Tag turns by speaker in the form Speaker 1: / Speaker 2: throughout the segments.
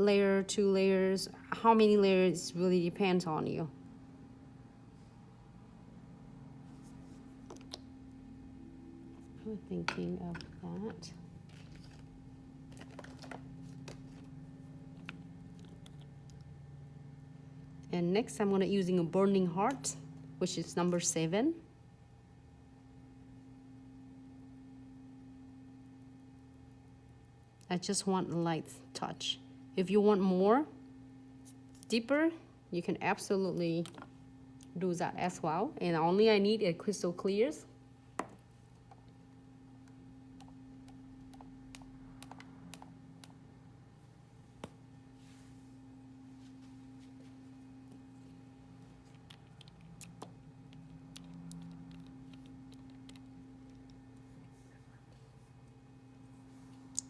Speaker 1: layer, 2 layers, how many layers really depends on you. I'm thinking of that. And next I'm going to using a burning heart, which is number 7. I just want a light touch. If you want more deeper, you can absolutely do that as well. And only I need a crystal clears.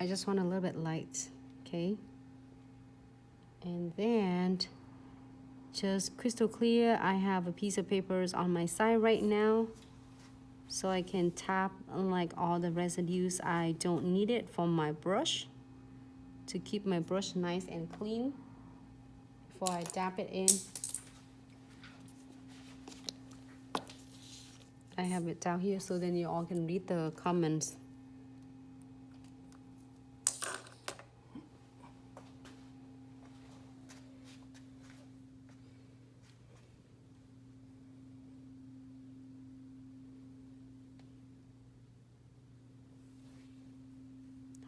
Speaker 1: I just want a little bit light, okay? And then just crystal clear. I have a piece of papers on my side right now, so I can tap like all the residues I don't need it from my brush to keep my brush nice and clean before I dab it in. I have it down here so then you all can read the comments.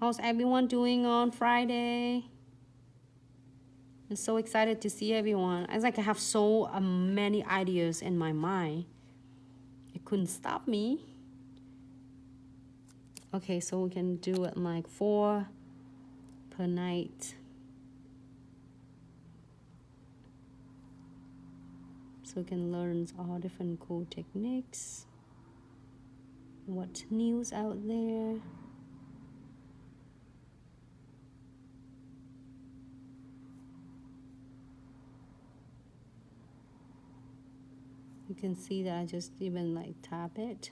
Speaker 1: How's everyone doing on Friday? I'm so excited to see everyone. It's like I have so many ideas in my mind. It couldn't stop me. Okay, so we can do it like 4 per night. So we can learn all different cool techniques. What's news out there? You can see that I just even like tap it.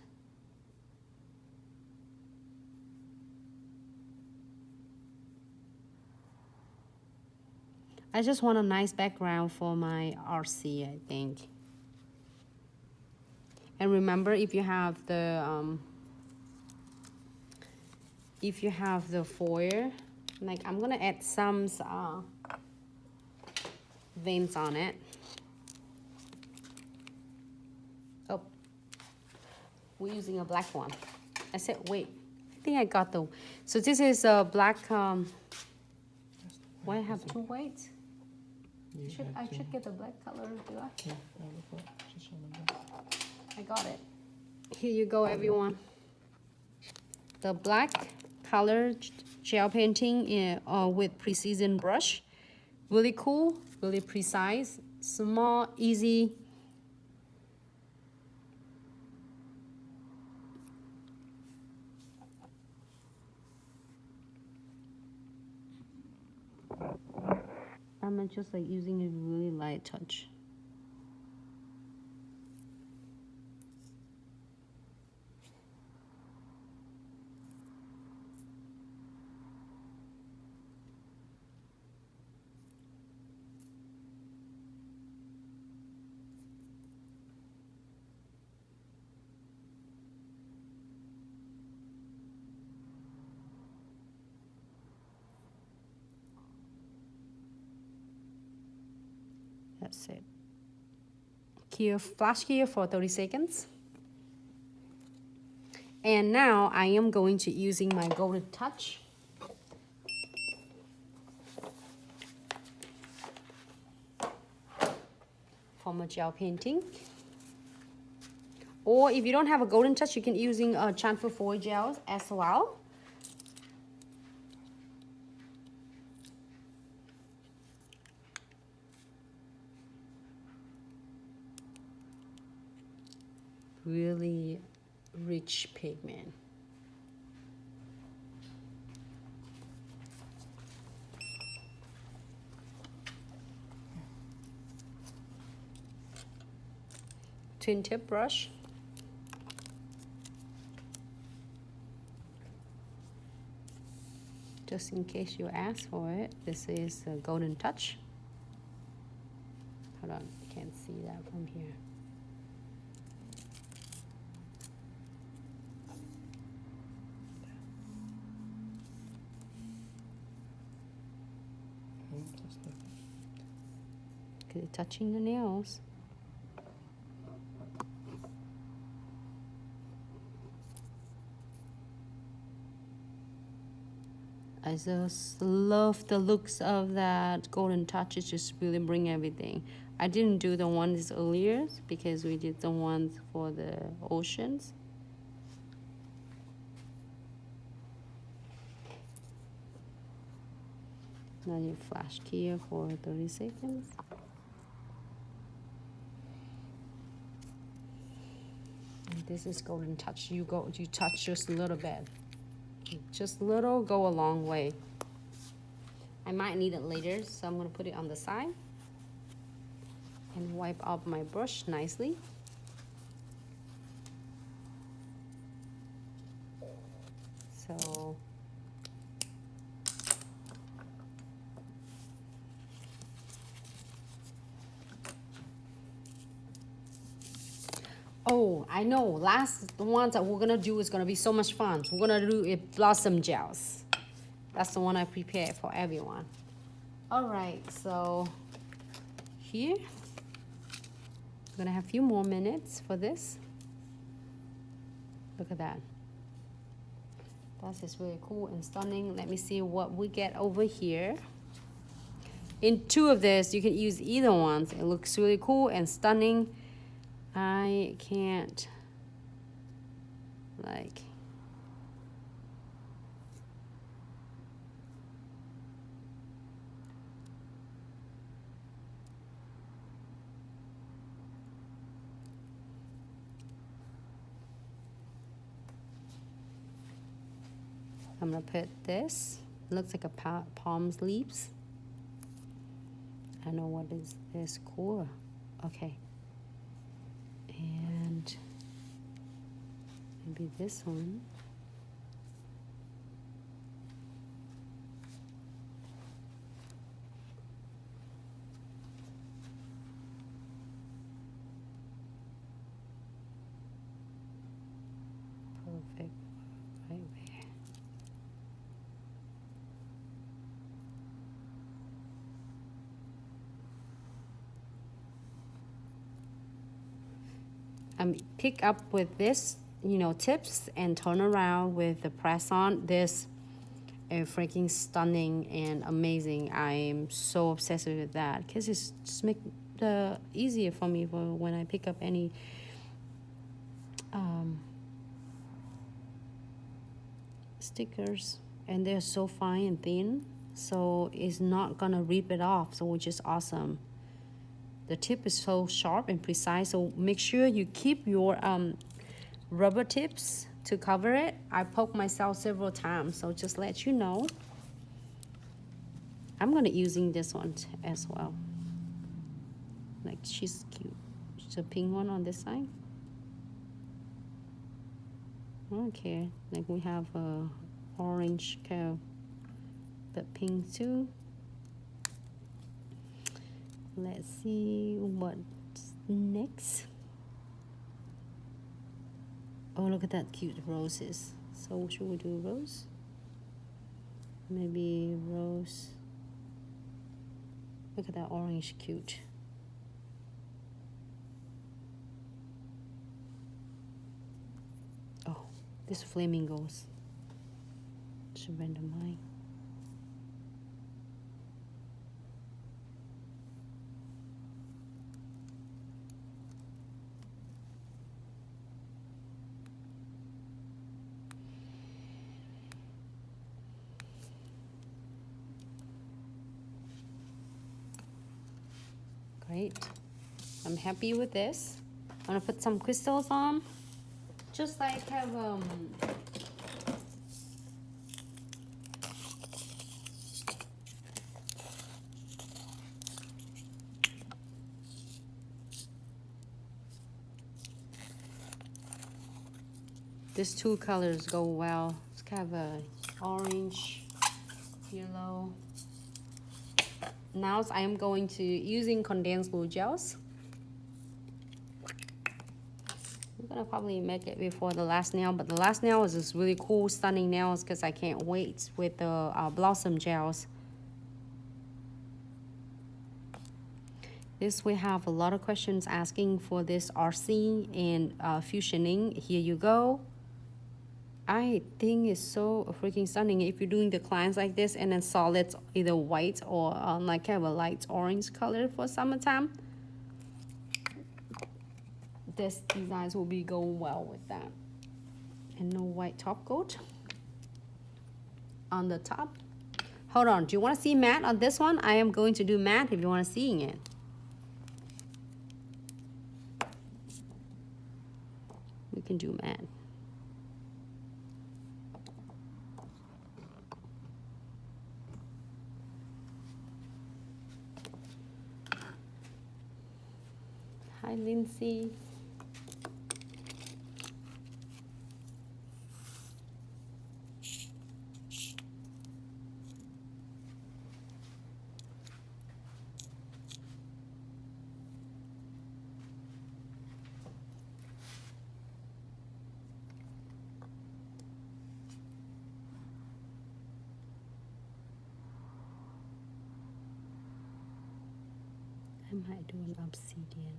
Speaker 1: I just want a nice background for my Artsy, I think. And remember, if you have the foil, like I'm gonna add some veins on it. Oh, we're using a black one. I said, wait, I think I got the, so this is a black, why I have 2 whites? I should get the black color, do I? Yeah, I got it. Here you go, everyone. The black color gel painting with precision brush. Really cool, really precise, small, easy. I'm just like using a really light touch. That's it. Here, flash here for 30 seconds. And now I am going to using my golden touch. For my gel painting. Or if you don't have a golden touch, you can using chamfer foil gels as well. Really rich pigment. Twin tip brush. just in case you ask for it, this is a Golden Touch. Hold on, you can't see that from here. Because it's touching the nails. I just love the looks of that Golden Touch. It just really bring everything. I didn't do the ones earlier because we did the ones for the oceans. Now you flash here for 30 seconds. And this is Golden Touch. You touch just a little bit. Just little, go a long way. I might need it later, so I'm gonna put it on the side and wipe off my brush nicely. So oh, I know, last one that we're gonna do is gonna be so much fun. We're gonna do it Blossom Gels. That's the one I prepared for everyone. All right, so here, we're gonna have a few more minutes for this. Look at that. That's just really cool and stunning. Let me see what we get over here. In two of this, you can use either ones. It looks really cool and stunning. I can't, like, I'm gonna put this. It looks like a palm leaves. I know what is this. Cool. Okay. And maybe this one. Perfect. Right there. Pick up with this, you know, tips and turn around with the press on. This is freaking stunning and amazing. I am so obsessed with that because it's just make the easier for me for when I pick up any stickers, and they're so fine and thin, so it's not gonna rip it off, so which is awesome. The tip is so sharp and precise, so make sure you keep your rubber tips to cover it. I poked myself several times, so just let you know. I'm gonna using this one as well. Like, she's cute. She's a pink one on this side. Okay, like we have a orange cow, but pink too. Let's see what's next. Oh, look at that cute roses. So should we do rose? Maybe rose. Look at that orange, cute. Oh, this flamingos. Surrender mine. Great. I'm happy with this. I'm gonna put some crystals on. Just like have these two colors go well. It's kind of a orange yellow. Now I am going to using condensed glue gels. I'm gonna probably make it before the last nail, but the last nail is this really cool, stunning nails because I can't wait with the blossom gels. This we have a lot of questions asking for this Artsy and fusioning. Here you go. I think it's so freaking stunning if you're doing the clients like this and then solids, either white or like kind of a light orange color for summertime. This designs will be going well with that. And no white top coat on the top. Hold on, do you want to see matte on this one? I am going to do matte if you want to see it. We can do matte. Hi, Lindsay. I might do an obsidian.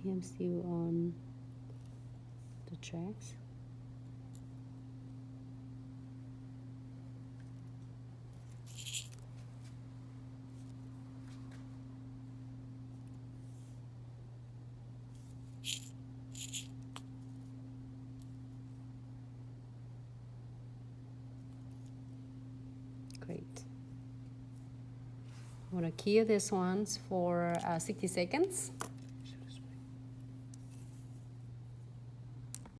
Speaker 1: I am still on the tracks. Great. I'm gonna cure this one for 60 seconds.